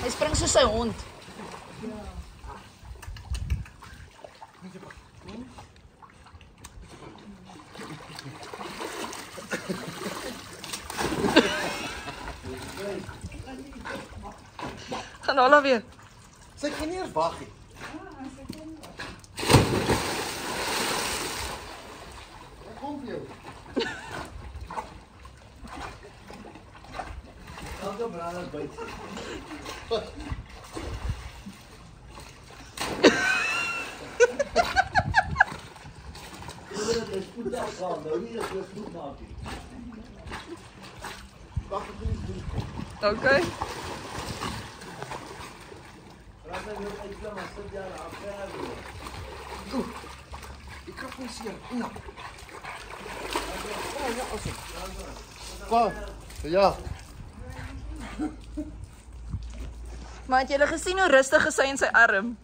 Hy spring soos sy hond. Gaan Ola weer. Sy kan nie eers wag nie. Ek kom vir jou. Elke brander byt. Dit moet afgaan, nou nie dat jy goed maak nie. Wag ek nie doen. Okay. Raak nou uitklim as dit jaar afgaan. Die krag nie seer. Ja. Ja, awesome. Kom. Ja. Maar het julle gesien hoe rustig is hy in sy arm?